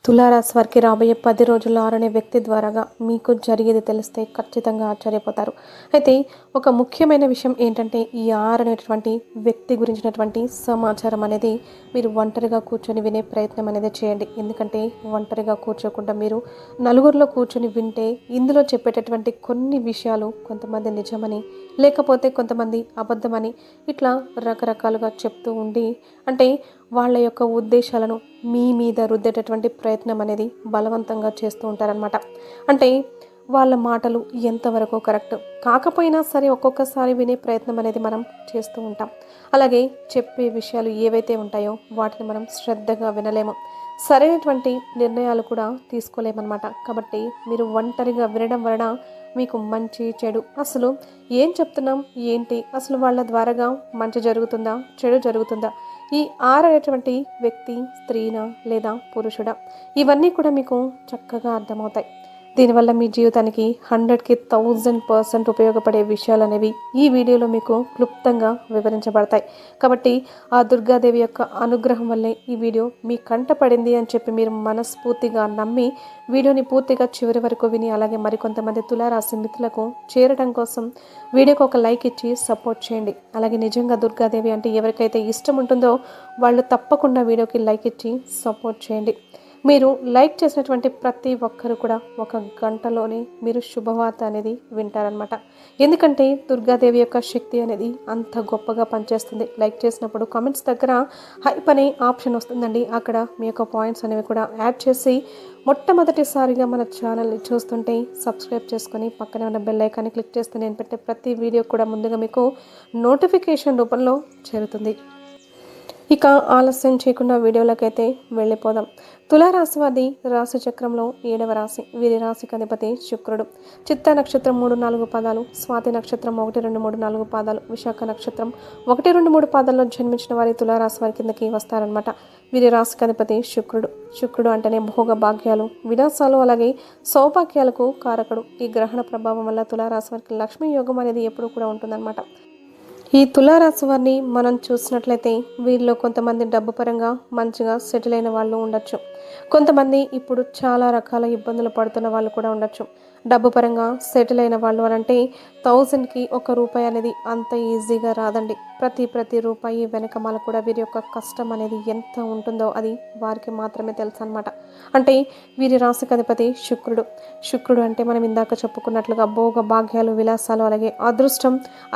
తులారాశి వారికి రాబోయే 10 రోజుల్లో 6 అనే వ్యక్తి ద్వారాగా మీకు జరిగేది తెలిస్తే ఖచ్చితంగా ఆశ్చర్యపోతారు. అయితే ఒక ముఖ్యమైన విషయం ఏంటంటే ఈ 6 అనేటటువంటి వ్యక్తి గురించినటువంటి సమాచారం అనేది మీరు ఒంటరిగా కూర్చొని వినే ప్రయత్నం అనేది చేయండి. ఎందుకంటే ఒంటరిగా కూర్చోకుండా మీరు నలుగురిలో కూర్చొని వింటే ఇందులో చెప్పేటటువంటి కొన్ని విషయాలు కొంతమంది నిజమని, లేకపోతే కొంతమంది అబద్ధమని ఇట్లా రకరకాలుగా చెప్తూ ఉండి అంటే వాళ్ళ యొక్క ఉద్దేశాలను మీ మీద రుద్దేటటువంటి ప్రయత్నం అనేది బలవంతంగా చేస్తూ ఉంటారనమాట. అంటే వాళ్ళ మాటలు ఎంతవరకు కరెక్ట్ కాకపోయినా సరే ఒక్కొక్కసారి వినే ప్రయత్నం అనేది మనం చేస్తూ ఉంటాం. అలాగే చెప్పే విషయాలు ఏవైతే ఉంటాయో వాటిని మనం శ్రద్ధగా వినలేము, సరైనటువంటి నిర్ణయాలు కూడా తీసుకోలేమన్నమాట. కాబట్టి మీరు ఒంటరిగా వినడం వలన మీకు మంచి చెడు అసలు ఏం చెప్తున్నాం ఏంటి, అసలు వాళ్ళ ద్వారాగా మంచి జరుగుతుందా చెడు జరుగుతుందా, ఈ ఆరనేటువంటి వ్యక్తి స్త్రీనా లేదా పురుషుడా, ఇవన్నీ కూడా మీకు చక్కగా అర్థమవుతాయి. దీనివల్ల మీ జీవితానికి 100కి 1000% ఉపయోగపడే విషయాలు అనేవి ఈ వీడియోలో మీకు క్లుప్తంగా వివరించబడతాయి. కాబట్టి ఆ దుర్గాదేవి యొక్క అనుగ్రహం వల్లే ఈ వీడియో మీ కంట పడింది అని చెప్పి మీరు మనస్ఫూర్తిగా నమ్మి వీడియోని పూర్తిగా చివరి వరకు విని అలాగే మరికొంతమంది తులారాశి మిత్రులకు చేరడం కోసం వీడియోకి ఒక లైక్ ఇచ్చి సపోర్ట్ చేయండి. అలాగే నిజంగా దుర్గాదేవి అంటే ఎవరికైతే ఇష్టం ఉంటుందో వాళ్ళు తప్పకుండా వీడియోకి లైక్ ఇచ్చి సపోర్ట్ చేయండి. మీరు లైక్ చేసినటువంటి ప్రతి ఒక్కరు కూడా ఒక గంటలోనే మీరు శుభవార్త అనేది వింటారనమాట. ఎందుకంటే దుర్గాదేవి యొక్క శక్తి అనేది అంత గొప్పగా పనిచేస్తుంది. లైక్ చేసినప్పుడు కామెంట్స్ దగ్గర హైప్ అనే ఆప్షన్ వస్తుందండి. అక్కడ మీ యొక్క పాయింట్స్ అనేవి కూడా యాడ్ చేసి మొట్టమొదటిసారిగా మన ఛానల్ని చూస్తుంటే సబ్స్క్రైబ్ చేసుకొని పక్కనే ఉన్న బెల్ ఐకాన్ని క్లిక్ చేస్తే నేను పెట్టే ప్రతి వీడియో కూడా ముందుగా మీకు నోటిఫికేషన్ రూపంలో చేరుతుంది. ఇక ఆలస్యం చేయకుండా వీడియోలకైతే వెళ్ళిపోదాం. తులారాశి వారి రాశి చక్రంలో 7వ రాశి. వీరి రాశికి అధిపతి శుక్రుడు. చిత్త నక్షత్రం 3, 4 పాదాలు, స్వాతి నక్షత్రం 1, 2, 3, 4 పాదాలు, విశాఖ నక్షత్రం 1, 2, 3 పాదాల్లో జన్మించిన వారి తులారాశి వారి కిందకి వస్తారనమాట. వీరి రాశికి అధిపతి శుక్రుడు. శుక్రుడు అంటేనే భోగ భాగ్యాలు, విలాసాలు అలాగే సౌభాగ్యాలకు కారకుడు. ఈ గ్రహణ ప్రభావం వల్ల తులారాశి వారికి లక్ష్మీ యోగం అనేది ఎప్పుడూ కూడా ఉంటుందన్నమాట. ఈ తులారాశి వారిని మనం చూసినట్లయితే వీరిలో కొంతమంది డబ్బు పరంగా మంచిగా సెటిల్ అయిన వాళ్ళు ఉండొచ్చు. కొంతమంది ఇప్పుడు చాలా రకాల ఇబ్బందులు పడుతున్న వాళ్ళు కూడా ఉండొచ్చు. డబ్బు పరంగా సెటిల్ అయిన వాళ్ళు అని అంటే 1000కి 1 రూపాయి అనేది అంత ఈజీగా రాదండి. ప్రతి రూపాయి వెనకమాల కూడా వీరి యొక్క కష్టం అనేది ఎంత ఉంటుందో అది వారికి మాత్రమే తెలుసు అనమాట. అంటే వీరి రాశికి అధిపతి శుక్రుడు. శుక్రుడు అంటే మనం ఇందాక చెప్పుకున్నట్లుగా భోగ భాగ్యాలు, విలాసాలు అలాగే అదృష్టం,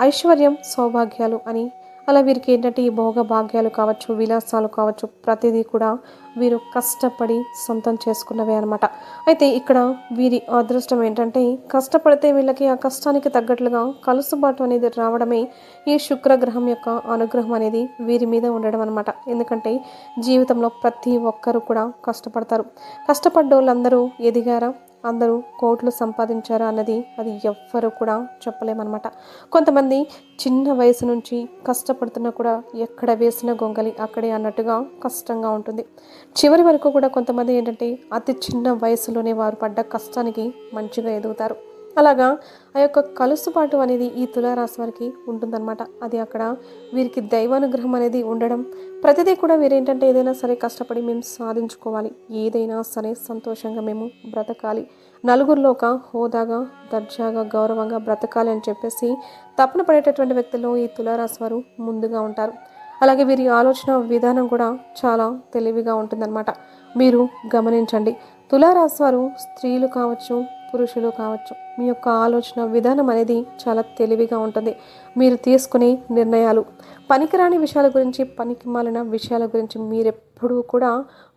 ఐశ్వర్యం, సౌభాగ్యాలు అని అలా వీరికి ఏంటంటే ఈ భోగ భాగ్యాలు కావచ్చు, విలాసాలు కావచ్చు, ప్రతిదీ కూడా వీరు కష్టపడి సొంతం చేసుకున్నవే అనమాట. అయితే ఇక్కడ వీరి అదృష్టం ఏంటంటే కష్టపడితే వీళ్ళకి ఆ కష్టానికి తగ్గట్లుగా కలుసుబాటు అనేది రావడమే ఈ శుక్రగ్రహం యొక్క అనుగ్రహం అనేది వీరి మీద ఉండడం అనమాట. ఎందుకంటే జీవితంలో ప్రతి ఒక్కరు కూడా కష్టపడతారు. కష్టపడ్డోళ్ళందరూ ఎదిగారా, అందరూ కోట్లు సంపాదించారా అన్నది అది ఎవ్వరు కూడా చెప్పలేమన్నమాట. కొంతమంది చిన్న వయసు నుంచి కష్టపడుతున్నా కూడా ఎక్కడ వేసిన గొంగలి అక్కడే అన్నట్టుగా కష్టంగా ఉంటుంది. చివరి వరకు కూడా కొంతమంది ఏంటంటే అతి చిన్న వయసులోనే వారు పడ్డ కష్టానికి మంచిగా ఎదుగుతారు. అలాగా ఆ యొక్క కలుసుబాటు అనేది ఈ తులారాశి వారికి ఉంటుందన్నమాట. అది అక్కడ వీరికి దైవానుగ్రహం అనేది ఉండడం, ప్రతిదీ కూడా వీరేంటంటే ఏదైనా సరే కష్టపడి మేము సాధించుకోవాలి, ఏదైనా సరే సంతోషంగా మేము బ్రతకాలి, నలుగురిలో ఒక హోదాగా దర్జాగా గౌరవంగా బ్రతకాలి అని చెప్పేసి తపన పడేటటువంటి వ్యక్తుల్లో ఈ తులారాశి వారు ముందుగా ఉంటారు. అలాగే వీరి ఆలోచన విధానం కూడా చాలా తెలివిగా ఉంటుందన్నమాట. మీరు గమనించండి, తులారాశి వారు స్త్రీలు కావచ్చు, పురుషులు కావచ్చు, మీ యొక్క ఆలోచన విధానం అనేది చాలా తెలివిగా ఉంటుంది. మీరు తీసుకునే నిర్ణయాలు పనికిరాని విషయాల గురించి, పనికి మాలిన విషయాల గురించి మీరెప్పుడూ కూడా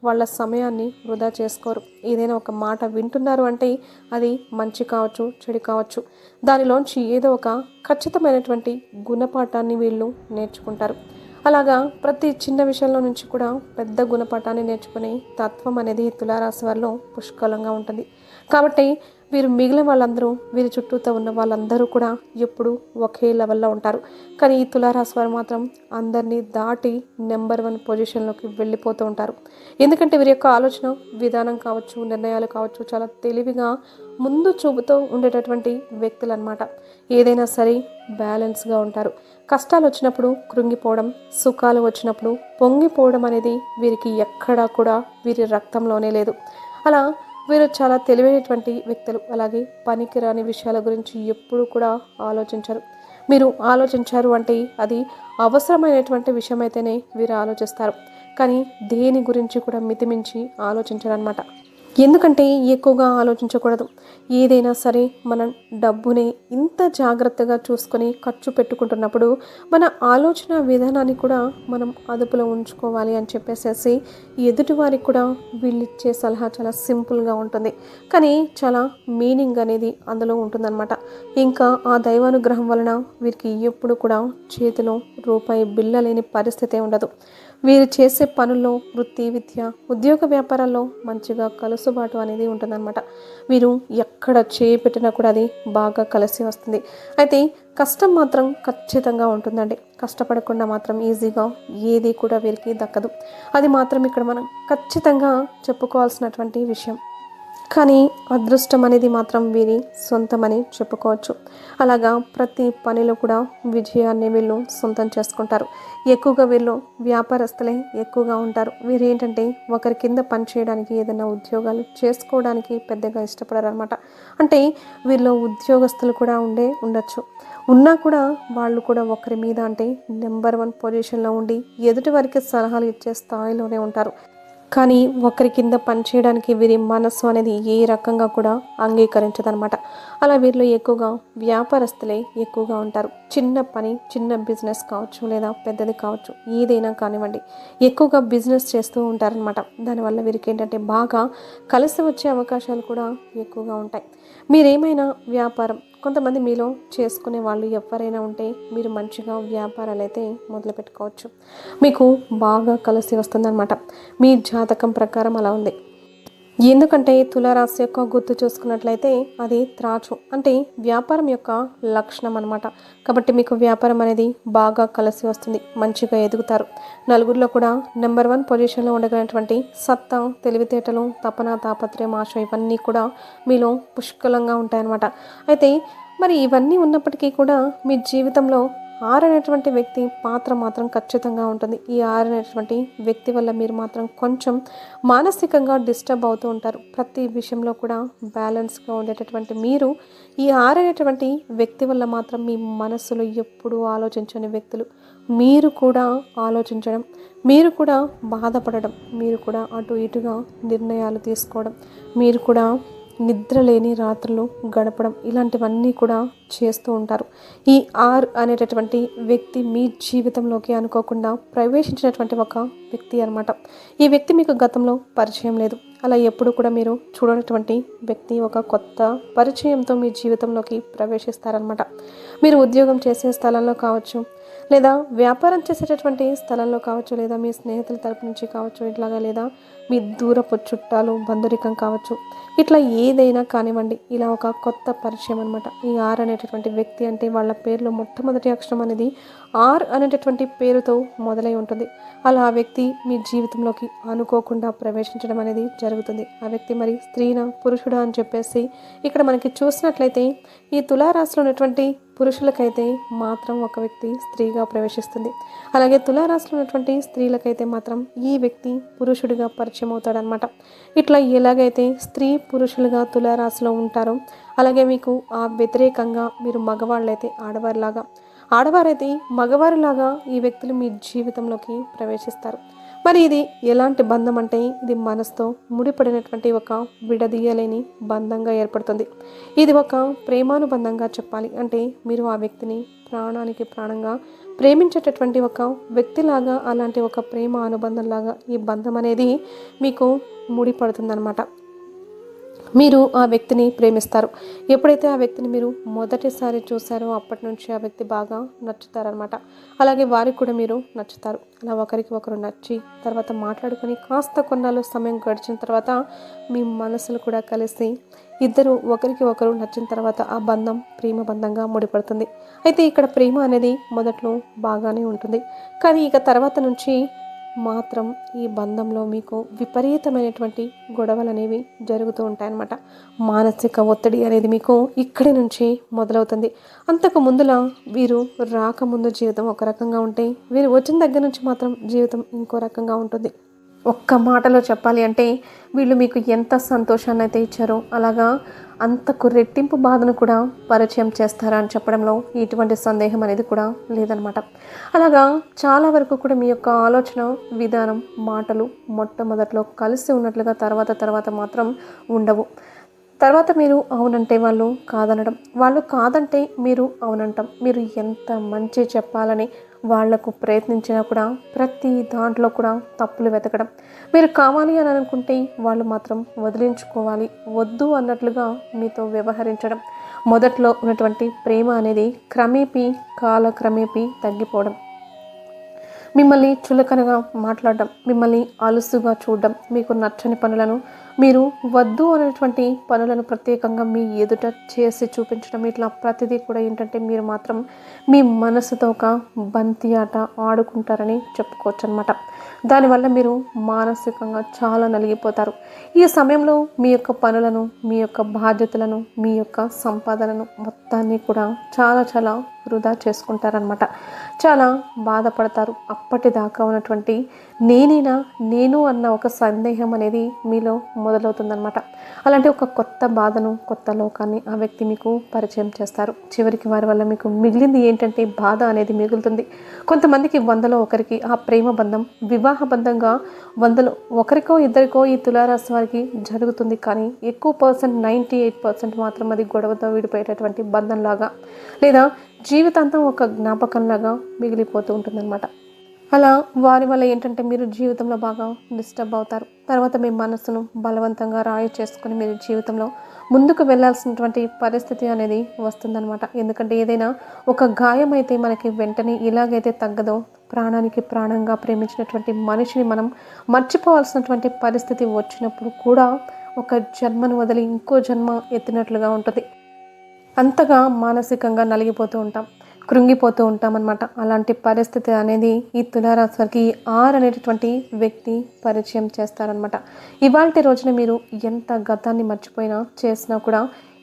వాళ్ళ సమయాన్ని వృధా చేసుకోరు. ఏదైనా ఒక మాట వింటున్నారు అంటే అది మంచి కావచ్చు, చెడు కావచ్చు, దానిలోంచి ఏదో ఒక ఖచ్చితమైనటువంటి గుణపాఠాన్ని వీళ్ళు నేర్చుకుంటారు. అలాగా ప్రతి చిన్న విషయంలో నుంచి కూడా పెద్ద గుణపాఠాన్ని నేర్చుకునే తత్వం అనేది తులారాశి వారిలో పుష్కలంగా ఉంటుంది. కాబట్టి వీరు మిగిలిన వాళ్ళందరూ వీరి చుట్టూతో ఉన్న వాళ్ళందరూ కూడా ఎప్పుడు ఒకే లెవెల్లో ఉంటారు. కానీ ఈ తులారాశి వారు మాత్రం అందరినీ దాటి నెంబర్ 1 పొజిషన్లోకి వెళ్ళిపోతూ ఉంటారు. ఎందుకంటే వీరి యొక్క ఆలోచన విధానం కావచ్చు, నిర్ణయాలు కావచ్చు చాలా తెలివిగా ముందు చూపుతూ ఉండేటటువంటి వ్యక్తులు అనమాట. ఏదైనా సరే బ్యాలెన్స్గా ఉంటారు. కష్టాలు వచ్చినప్పుడు కృంగిపోవడం, సుఖాలు వచ్చినప్పుడు పొంగిపోవడం అనేది వీరికి ఎక్కడా కూడా వీరి రక్తంలోనే లేదు. అలా వీరు చాలా తెలివైనటువంటి వ్యక్తులు. అలాగే పనికిరాని విషయాల గురించి ఎప్పుడు కూడా ఆలోచించరు. మీరు ఆలోచించారు అంటే అది అవసరమైనటువంటి విషయం అయితేనే వీరు ఆలోచిస్తారు. కానీ దేని గురించి కూడా మితిమించి ఆలోచించరన్నమాట. ఎందుకంటే ఎక్కువగా ఆలోచించకూడదు. ఏదైనా సరే మనం డబ్బుని ఇంత జాగ్రత్తగా చూసుకొని ఖర్చు పెట్టుకుంటున్నప్పుడు మన ఆలోచన విధానాన్ని కూడా మనం అదుపులో ఉంచుకోవాలి అని చెప్పేసేసి ఎదుటివారికి కూడా వీళ్ళు ఇచ్చే సలహా చాలా సింపుల్గా ఉంటుంది. కానీ చాలా మీనింగ్ అనేది అందులో ఉంటుందన్నమాట. ఇంకా ఆ దైవానుగ్రహం వలన వీరికి ఎప్పుడు కూడా చేతిలో రూపాయి బిళ్ళ లేని పరిస్థితే ఉండదు. వీరు చేసే పనుల్లో వృత్తి, విద్య, ఉద్యోగ వ్యాపారాల్లో మంచిగా కలుసుబాటు అనేది ఉంటుందన్నమాట. వీరు ఎక్కడ చేపెట్టినా కూడా అది బాగా కలిసి వస్తుంది. అయితే కష్టం మాత్రం ఖచ్చితంగా ఉంటుందండి. కష్టపడకుండా మాత్రం ఈజీగా ఏది కూడా వీరికి దక్కదు. అది మాత్రం ఇక్కడ మనం ఖచ్చితంగా చెప్పుకోవాల్సినటువంటి విషయం. కానీ అదృష్టం అనేది మాత్రం వీరి సొంతమని చెప్పుకోవచ్చు. అలాగా ప్రతి పనిలో కూడా విజయాన్ని వీళ్ళు సొంతం చేసుకుంటారు. ఎక్కువగా వీళ్ళు వ్యాపారస్తులే ఎక్కువగా ఉంటారు. వీరు ఏంటంటే ఒకరి కింద పని చేయడానికి, ఏదైనా ఉద్యోగాలు చేసుకోవడానికి పెద్దగా ఇష్టపడరు అనమాట. అంటే వీళ్ళు ఉద్యోగస్తులు కూడా ఉండొచ్చు. ఉన్నా కూడా వాళ్ళు కూడా ఒకరి మీద అంటే నెంబర్ 1 పొజిషన్లో ఉండి ఎదుటి వారికి సలహాలు ఇచ్చే స్థాయిలోనే ఉంటారు. కానీ ఒకరి కింద పనిచేయడానికి వీరి మనస్సు అనేది ఏ రకంగా కూడా అంగీకరించదనమాట. అలా వీరిలో ఎక్కువగా వ్యాపారస్తులే ఎక్కువగా ఉంటారు. చిన్న పని, చిన్న బిజినెస్ కావచ్చు లేదా పెద్దది కావచ్చు, ఏదైనా కానివ్వండి, ఎక్కువగా బిజినెస్ చేస్తూ ఉంటారనమాట. దానివల్ల వీరికి ఏంటంటే బాగా కలిసి వచ్చే అవకాశాలు కూడా ఎక్కువగా ఉంటాయి. మీరేమైనా వ్యాపారం కొంతమంది మీలో చేసుకునే వాళ్ళు ఎవరైనా ఉంటే మీరు మంచిగా వ్యాపారాలు అయితే మొదలు పెట్టుకోవచ్చు. మీకు బాగా కలిసి వస్తుందన్నమాట. మీ జాతకం ప్రకారం అలా ఉంది. ఎందుకంటే తులారాశి యొక్క గుర్తు చూసుకున్నట్లయితే అది త్రాచు, అంటే వ్యాపారం యొక్క లక్షణం అనమాట. కాబట్టి మీకు వ్యాపారం అనేది బాగా కలిసి వస్తుంది, మంచిగా ఎదుగుతారు. నలుగురిలో కూడా నెంబర్ 1 పొజిషన్లో ఉండగలిగినటువంటి సత్తా, తెలివితేటలు, తపన, తాపత్రయం, ఆశ ఇవన్నీ కూడా మీలో పుష్కలంగా ఉంటాయన్నమాట. అయితే మరి ఇవన్నీ ఉన్నప్పటికీ కూడా మీ జీవితంలో 6 అనేటువంటి వ్యక్తి పాత్ర మాత్రం ఖచ్చితంగా ఉంటుంది. ఈ 6 అనేటువంటి వ్యక్తి వల్ల మీరు మాత్రం కొంచెం మానసికంగా డిస్టర్బ్ అవుతూ ఉంటారు. ప్రతి విషయంలో కూడా బ్యాలెన్స్గా ఉండేటటువంటి మీరు ఈ 6 అనేటువంటి వ్యక్తి వల్ల మాత్రం మీ మనస్సులో ఎప్పుడూ ఆలోచించని వ్యక్తులు. మీరు కూడా ఆలోచించడం, మీరు కూడా బాధపడడం, మీరు కూడా అటు ఇటుగా నిర్ణయాలు తీసుకోవడం, మీరు కూడా నిద్రలేని రాత్రులు గడపడం, ఇలాంటివన్నీ కూడా చేస్తూ ఉంటారు. ఈ అనేటటువంటి వ్యక్తి మీ జీవితంలోకి అనుకోకుండా ప్రవేశించినటువంటి ఒక వ్యక్తి అనమాట. ఈ వ్యక్తి మీకు గతంలో పరిచయం లేదు. అలా ఎప్పుడు కూడా మీరు చూడనటువంటి వ్యక్తి ఒక కొత్త పరిచయంతో మీ జీవితంలోకి ప్రవేశిస్తారనమాట. మీరు ఉద్యోగం చేసే స్థలంలో కావచ్చు, లేదా వ్యాపారం చేసేటటువంటి స్థలంలో కావచ్చు, లేదా మీ స్నేహితుల తరపు నుంచి కావచ్చు, ఇట్లాగా లేదా మీ దూరపు చుట్టాలు, బంధురికం కావచ్చు, ఇట్లా ఏదైనా కానివ్వండి, ఇలా ఒక కొత్త పరిచయం అనమాట. ఈ అనేటటువంటి వ్యక్తి అంటే వాళ్ళ పేరులో మొట్టమొదటి అక్షరం అనేది అనేటటువంటి పేరుతో మొదలై ఉంటుంది. అలా ఆ వ్యక్తి మీ జీవితంలోకి అనుకోకుండా ప్రవేశించడం అనేది జరుగుతుంది. ఆ వ్యక్తి మరి స్త్రీనా, పురుషుడా అని చెప్పేసి ఇక్కడ మనకి చూసినట్లయితే ఈ తులారాశిలో ఉన్నటువంటి పురుషులకైతే మాత్రం ఒక వ్యక్తి స్త్రీగా ప్రవేశిస్తుంది. అలాగే తులారాశిలో ఉన్నటువంటి స్త్రీలకైతే మాత్రం ఈ వ్యక్తి పురుషుడిగా పరిచయం అవుతాడనమాట. ఇట్లా ఎలాగైతే స్త్రీ పురుషులుగా తులారాశిలో ఉంటారో అలాగే మీకు ఆ వ్యతిరేకంగా మీరు మగవాళ్ళైతే ఆడవారిలాగా, ఆడవారైతే మగవారిలాగా ఈ వ్యక్తులు మీ జీవితంలోకి ప్రవేశిస్తారు. మరి ఇది ఎలాంటి బంధం అంటే ఇది మనసుతో ముడిపడినటువంటి ఒక విడదీయలేని బంధంగా ఏర్పడుతుంది. ఇది ఒక ప్రేమానుబంధంగా చెప్పాలి. అంటే మీరు ఆ వ్యక్తిని ప్రాణానికి ప్రాణంగా ప్రేమించేటటువంటి ఒక వ్యక్తిలాగా, అలాంటి ఒక ప్రేమ అనుబంధంలాగా ఈ బంధం అనేది మీకు ముడిపడుతుందన్నమాట. మీరు ఆ వ్యక్తిని ప్రేమిస్తారు. ఎప్పుడైతే ఆ వ్యక్తిని మీరు మొదటిసారి చూసారో అప్పటి నుంచి ఆ వ్యక్తి బాగా నచ్చుతారనమాట. అలాగే వారికి కూడా మీరు నచ్చుతారు. అలా ఒకరికి ఒకరు నచ్చి తర్వాత మాట్లాడుకొని కాస్త కొన్నాళ్ళు సమయం గడిచిన తర్వాత మీ మనసులు కూడా కలిసి ఇద్దరు ఒకరికి ఒకరు నచ్చిన తర్వాత ఆ బంధం ప్రేమ బంధంగా ముడిపడుతుంది. అయితే ఇక్కడ ప్రేమ అనేది మొదట్లో బాగానే ఉంటుంది. కానీ ఇక తర్వాత నుంచి మాత్రం ఈ బంధంలో మీకు విపరీతమైనటువంటి గొడవలు అనేవి జరుగుతూ ఉంటాయన్నమాట. మానసిక ఒత్తిడి అనేది మీకు ఇక్కడి నుంచి మొదలవుతుంది. అంతకు ముందులా వీరు రాకముందు జీవితం ఒక రకంగా ఉంటే వీరు వచ్చిన దగ్గర నుంచి మాత్రం జీవితం ఇంకో రకంగా ఉంటుంది. ఒక్క మాటలో చెప్పాలి అంటే వీళ్ళు మీకు ఎంత సంతోషాన్ని అయితే ఇచ్చారో అలాగా అంతకు రెట్టింపు బాధను కూడా పరిచయం చేస్తారా అని చెప్పడంలో ఎటువంటి సందేహం అనేది కూడా లేదనమాట. అలాగా చాలా వరకు కూడా మీ యొక్క ఆలోచన విధానం మాటలు మొట్టమొదట్లో కలిసి ఉన్నట్లుగా తర్వాత మాత్రం ఉండవు. తర్వాత మీరు అవునంటే వాళ్ళు కాదనడం, వాళ్ళు కాదంటే మీరు అవునంటాం. మీరు ఎంత మంచి చెప్పాలని వాళ్లకు ప్రయత్నించినా కూడా ప్రతి దాంట్లో కూడా తప్పులు వెతకడం. మీరు కావాలి అని అనుకుంటే వాళ్ళు మాత్రం వదిలించుకోవాలి, వద్దు అన్నట్లుగా మీతో వ్యవహరించడం. మొదట్లో ఉన్నటువంటి ప్రేమ అనేది కాలక్రమేపీ తగ్గిపోవడం, మిమ్మల్ని చులకనగా మాట్లాడడం, మిమ్మల్ని అలుసుగా చూడడం, మీకు నచ్చని పనులను మీరు వద్దు అనేటువంటి పనులను ప్రత్యేకంగా మీ ఎదుట చేసి చూపించడం, ఇట్లా ప్రతిదీ కూడా ఏంటంటే మీరు మాత్రం మీ మనసుతో ఒక బంతి ఆట ఆడుకుంటారని చెప్పుకోవచ్చు అనమాట. దానివల్ల మీరు మానసికంగా చాలా నలిగిపోతారు. ఈ సమయంలో మీ యొక్క పనులను, మీ యొక్క బాధ్యతలను, మీ యొక్క సంపాదనను మొత్తాన్ని కూడా చాలా వృధా చేసుకుంటారనమాట. చాలా బాధపడతారు. అప్పటిదాకా ఉన్నటువంటి నేను అన్న ఒక సందేహం అనేది మీలో మొదలవుతుందనమాట. అలాంటి ఒక కొత్త బాధను, కొత్త లోకాన్ని ఆ వ్యక్తి మీకు పరిచయం చేస్తారు. చివరికి వారి వల్ల మీకు మిగిలింది ఏంటంటే బాధ అనేది మిగులుతుంది. కొంతమందికి 100లో ఒకరికి ఆ ప్రేమ బంధం వివాహ బంధంగా 100లో ఒకరికో ఇద్దరికో ఈ తులారాశి వారికి జరుగుతుంది. కానీ ఎక్కువ పర్సెంట్ 98% మాత్రం అది గొడవతో విడిపోయేటటువంటి బంధంలాగా లేదా జీవితాంతం ఒక జ్ఞాపకంలాగా మిగిలిపోతూ ఉంటుందన్నమాట. అలా వారి వల్ల ఏంటంటే మీరు జీవితంలో బాగా డిస్టర్బ్ అవుతారు. తర్వాత మీ మనసును బలవంతంగా రాయి చేసుకుని మీరు జీవితంలో ముందుకు వెళ్ళాల్సినటువంటి పరిస్థితి అనేది వస్తుందన్నమాట. ఎందుకంటే ఏదైనా ఒక గాయం అయితే మనకి వెంటనే ఇలాగైతే తగ్గదో, ప్రాణానికి ప్రాణంగా ప్రేమించినటువంటి మనిషిని మనం మర్చిపోవాల్సినటువంటి పరిస్థితి వచ్చినప్పుడు కూడా ఒక జన్మను వదిలి ఇంకో జన్మ ఎత్తినట్లుగా ఉంటుంది. అంతగా మానసికంగా నలిగిపోతూ ఉంటాం, కృంగిపోతూ ఉంటాం అన్నమాట. అలాంటి పరిస్థితి అనేది ఈ తులారాశి వారికి 6 అనేటటువంటి వ్యక్తి పరిచయం చేస్తారనమాట. ఇవాల్టి రోజున మీరు ఎంత గతాన్ని మర్చిపోయినా చేసినా కూడా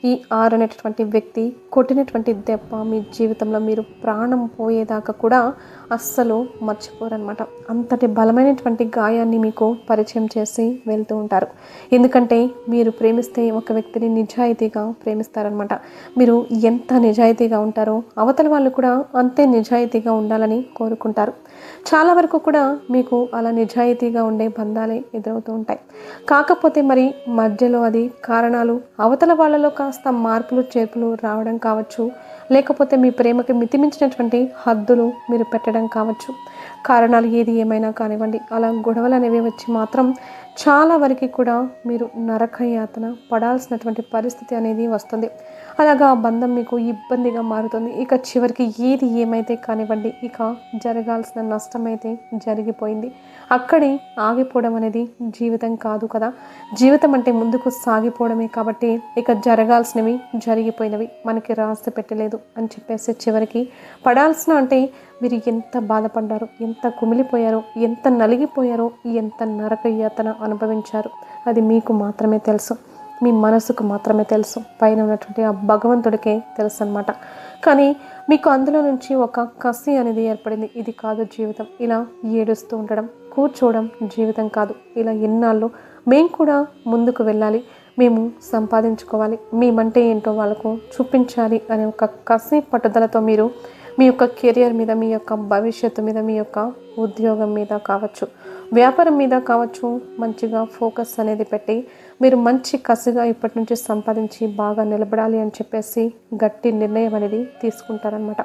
ఈ 6 అనేటటువంటి వ్యక్తి కొట్టినటువంటి దెబ్బ మీ జీవితంలో మీరు ప్రాణం పోయేదాకా కూడా అస్సలు మర్చిపోరనమాట. అంతటి బలమైనటువంటి గాయాన్ని మీకు పరిచయం చేసి వెళ్తూ ఉంటారు. ఎందుకంటే మీరు ప్రేమిస్తే ఒక వ్యక్తిని నిజాయితీగా ప్రేమిస్తారనమాట. మీరు ఎంత నిజాయితీగా ఉంటారో అవతల వాళ్ళు కూడా అంతే నిజాయితీగా ఉండాలని కోరుకుంటారు. చాలా వరకు కూడా మీకు అలా నిజాయితీగా ఉండే బంధాలే ఎదురవుతూ ఉంటాయి. కాకపోతే మరి మధ్యలో అది కారణాలు అవతల వాళ్ళలో కాస్త మార్పులు చేర్పులు రావడం కావచ్చు, లేకపోతే మీ ప్రేమకి మితిమించినటువంటి హద్దులు మీరు పెట్టడం కావచ్చు. కారణాలు ఏది ఏమైనా కానివ్వండి, అలా గొడవలు అనేవి వచ్చి మాత్రం చాలా వరకు కూడా మీరు నరకయాతన పడాల్సినటువంటి పరిస్థితి అనేది వస్తుంది. అలాగా ఆ బంధం మీకు ఇబ్బందిగా మారుతుంది. ఇక చివరికి ఏది ఏమైతే కానివ్వండి, ఇక జరగాల్సిన నష్టం అయితే జరిగిపోయింది. అక్కడే ఆగిపోవడం అనేది జీవితం కాదు కదా. జీవితం అంటే ముందుకు సాగిపోవడమే. కాబట్టి ఇక జరగాల్సినవి జరిగిపోయినవి, మనకి రాసి పెట్టలేదు అని చెప్పేసి చివరికి పడాల్సిన అంటే మీరు ఎంత బాధపడ్డారో, ఎంత కుమిలిపోయారో, ఎంత నలిగిపోయారో, ఎంత నరకయాతన అనుభవించారు అది మీకు మాత్రమే తెలుసు. మీ మనసుకు మాత్రమే తెలుసు. పైన ఉన్నటువంటి ఆ భగవంతుడికే తెలుసు అన్నమాట. కానీ మీకు అందులో నుంచి ఒక కసి అనేది ఏర్పడింది. ఇది కాదు జీవితం, ఇలా ఏడుస్తూ ఉండడం కూర్చోవడం జీవితం కాదు. ఇలా ఎన్నాళ్ళు మేము కూడా ముందుకు వెళ్ళాలి, మేము సంపాదించుకోవాలి, మేమంటే ఏంటో వాళ్ళకు చూపించాలి అనే ఒక కసి పట్టుదలతో మీరు మీ యొక్క కెరియర్ మీద, మీ యొక్క భవిష్యత్తు మీద, మీ యొక్క ఉద్యోగం మీద కావచ్చు, వ్యాపారం మీద కావచ్చు, మంచిగా ఫోకస్ అనేది పెట్టి మీరు మంచి కసిగా ఇప్పటి నుంచి సంపాదించి బాగా నిలబడాలి అని చెప్పేసి గట్టి నిర్ణయం అనేది తీసుకుంటారనమాట.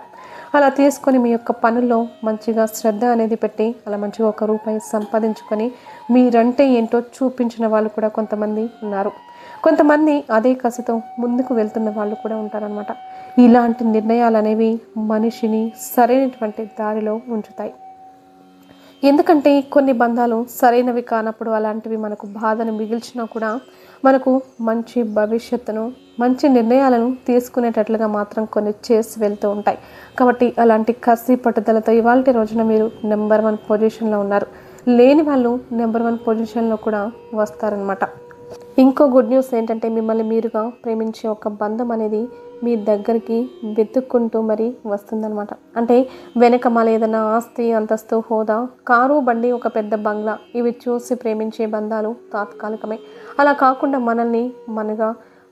అలా తీసుకొని మీ యొక్క పనుల్లో మంచిగా శ్రద్ధ అనేది పెట్టి అలా మంచిగా ₹1 సంపాదించుకొని మీరంటే ఏంటో చూపించిన వాళ్ళు కూడా కొంతమంది ఉన్నారు. కొంతమంది అదే కసితో ముందుకు వెళ్తున్న వాళ్ళు కూడా ఉంటారనమాట. ఇలాంటి నిర్ణయాలు అనేవి మనిషిని సరైనటువంటి దారిలో ఉంచుతాయి. ఎందుకంటే కొన్ని బంధాలు సరైనవి కానప్పుడు అలాంటివి మనకు బాధను మిగిల్చినా కూడా మనకు మంచి భవిష్యత్తును, మంచి నిర్ణయాలను తీసుకునేటట్లుగా మాత్రం కొన్ని చేసి వెళ్తూ ఉంటాయి. కాబట్టి అలాంటి కసి పట్టుదలతో ఇవాల్టి రోజున మీరు నెంబర్ 1 పొజిషన్లో ఉన్నారు. లేని వాళ్ళు నెంబర్ 1 పొజిషన్లో కూడా వస్తారనమాట. ఇంకో గుడ్ న్యూస్ ఏంటంటే మిమ్మల్ని మీరుగా ప్రేమించే ఒక బంధం అనేది మీ దగ్గరికి వెతుక్కుంటూ మరి వస్తుందన్నమాట. అంటే వెనకమాల ఏదైనా ఆస్తి, అంతస్తు, హోదా, కారు, బండి, ఒక పెద్ద బంగ్లా ఇవి చూసి ప్రేమించే బంధాలు తాత్కాలికమే. అలా కాకుండా మనల్ని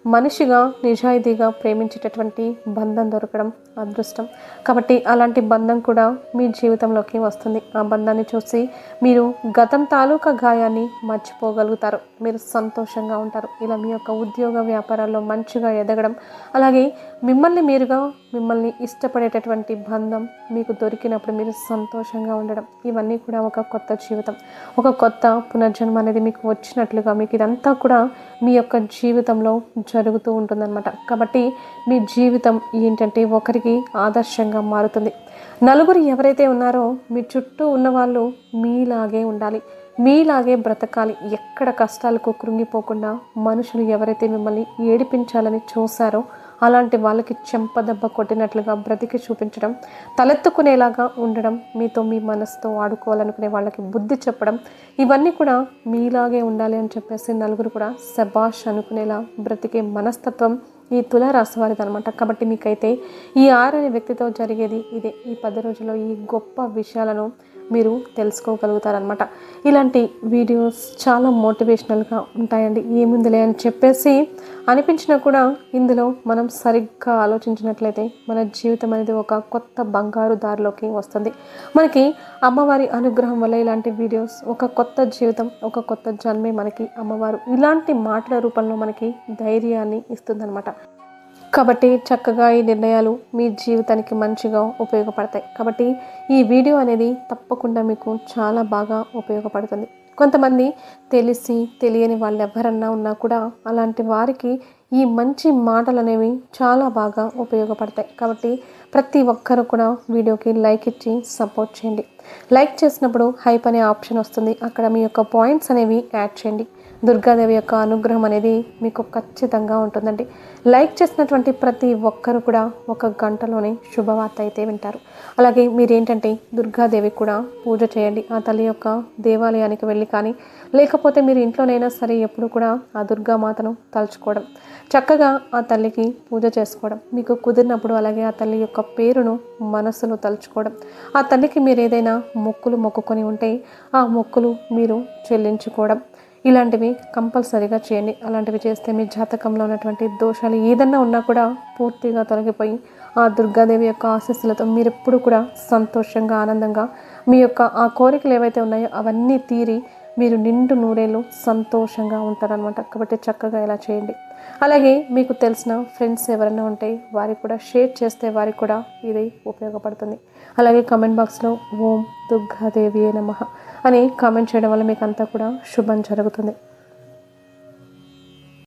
మనిషిగా నిజాయితీగా ప్రేమించేటటువంటి బంధం దొరకడం అదృష్టం. కాబట్టి అలాంటి బంధం కూడా మీ జీవితంలోకి వస్తుంది. ఆ బంధాన్ని చూసి మీరు గతం తాలూకా గాయాన్ని మర్చిపోగలుగుతారు. మీరు సంతోషంగా ఉంటారు. ఇలా మీ యొక్క ఉద్యోగ వ్యాపారాల్లో మంచిగా ఎదగడం, అలాగే మిమ్మల్ని ఇష్టపడేటటువంటి బంధం మీకు దొరికినప్పుడు మీరు సంతోషంగా ఉండడం, ఇవన్నీ కూడా ఒక కొత్త జీవితం, ఒక కొత్త పునర్జన్మ అనేది మీకు వచ్చినట్లుగా మీకు ఇదంతా కూడా మీ యొక్క జీవితంలో జరుగుతూ ఉంటుందన్నమాట. కాబట్టి మీ జీవితం ఏంటంటే ఒకరికి ఆదర్శంగా మారుతుంది. నలుగురు ఎవరైతే ఉన్నారో మీ చుట్టూ ఉన్నవాళ్ళు మీలాగే ఉండాలి, మీలాగే బ్రతకాలి. ఎక్కడ కష్టాలకు కృంగిపోకుండా మనుషులు ఎవరైతే మిమ్మల్ని ఏడిపించాలని చూశారో అలాంటి వాళ్ళకి చెంపదెబ్బ కొట్టినట్లుగా బ్రతికి చూపించడం, తలెత్తుకునేలాగా ఉండడం, మీతో మీ మనసుతో ఆడుకోవాలనుకునే వాళ్ళకి బుద్ధి చెప్పడం, ఇవన్నీ కూడా మీలాగే ఉండాలి అని చెప్పేసి నలుగురు కూడా శబాష్ అనుకునేలా బ్రతికే మనస్తత్వం ఈ తులారాశి వారిది అనమాట. కాబట్టి మీకైతే ఈ 6 అనే వ్యక్తితో జరిగేది ఇదే. ఈ 10 రోజుల్లో ఈ గొప్ప విషయాలను మీరు తెలుసుకోగలుగుతారనమాట. ఇలాంటి వీడియోస్ చాలా మోటివేషనల్గా ఉంటాయండి. ఏముందిలే అని చెప్పేసి అనిపించినా కూడా ఇందులో మనం సరిగ్గా ఆలోచించినట్లయితే మన జీవితం అనేది ఒక కొత్త బంగారు దారిలోకి వస్తుంది. మనకి అమ్మవారి అనుగ్రహం వల్ల ఇలాంటి వీడియోస్, ఒక కొత్త జీవితం, ఒక కొత్త జన్మే మనకి అమ్మవారు ఇలాంటి మాటల రూపంలో మనకి ధైర్యాన్ని ఇస్తుందన్నమాట. కాబట్టి చక్కగా ఈ నిర్ణయాలు మీ జీవితానికి మంచిగా ఉపయోగపడతాయి. కాబట్టి ఈ వీడియో అనేది తప్పకుండా మీకు చాలా బాగా ఉపయోగపడుతుంది. కొంతమంది తెలియని వాళ్ళు ఎవరన్నా ఉన్నా కూడా అలాంటి వారికి ఈ మంచి మాటలు అనేవి చాలా బాగా ఉపయోగపడతాయి. కాబట్టి ప్రతి ఒక్కరు కూడా వీడియోకి లైక్ ఇచ్చి సపోర్ట్ చేయండి. లైక్ చేసినప్పుడు హైప్ అనే ఆప్షన్ వస్తుంది. అక్కడ మీ యొక్క పాయింట్స్ అనేవి యాడ్ చేయండి. దుర్గాదేవి యొక్క అనుగ్రహం అనేది మీకు ఖచ్చితంగా ఉంటుందండి. లైక్ చేసినటువంటి ప్రతి ఒక్కరు కూడా 1 గంటలోనే శుభవార్త అయితే వింటారు. అలాగే మీరేంటంటే దుర్గాదేవి కూడా పూజ చేయండి. ఆ తల్లి యొక్క దేవాలయానికి వెళ్ళి కానీ లేకపోతే మీరు ఇంట్లోనైనా సరే ఎప్పుడు కూడా ఆ దుర్గామాతను తలుచుకోవడం, చక్కగా ఆ తల్లికి పూజ చేసుకోవడం, మీకు కుదిరినప్పుడు అలాగే ఆ తల్లి యొక్క పేరును మనసులో తలుచుకోవడం, ఆ తల్లికి మీరు ఏదైనా మొక్కులు మొక్కుకొని ఉంటే ఆ మొక్కులు మీరు చెల్లించుకోవడం, ఇలాంటివి కంపల్సరీగా చేయండి. అలాంటివి చేస్తే మీ జాతకంలో ఉన్నటువంటి దోషాలు ఏదన్నా ఉన్నా కూడా పూర్తిగా తొలగిపోయి ఆ దుర్గాదేవి యొక్క ఆశీస్సులతో మీరు ఎప్పుడు కూడా సంతోషంగా, ఆనందంగా మీ యొక్క ఆ కోరికలు ఏవైతే ఉన్నాయో అవన్నీ తీరి మీరు నిండు నూరేళ్ళు సంతోషంగా ఉంటారనమాట. కాబట్టి చక్కగా ఇలా చేయండి. అలాగే మీకు తెలిసిన ఫ్రెండ్స్ ఎవరైనా ఉంటే వారికి కూడా షేర్ చేస్తే వారికి కూడా ఇది ఉపయోగపడుతుంది. అలాగే కామెంట్ బాక్స్లో ఓం దుర్గాదేవియే నమః అని కామెంట్ చేయడం వల్ల మీకు అంతా కూడా శుభం జరుగుతుంది.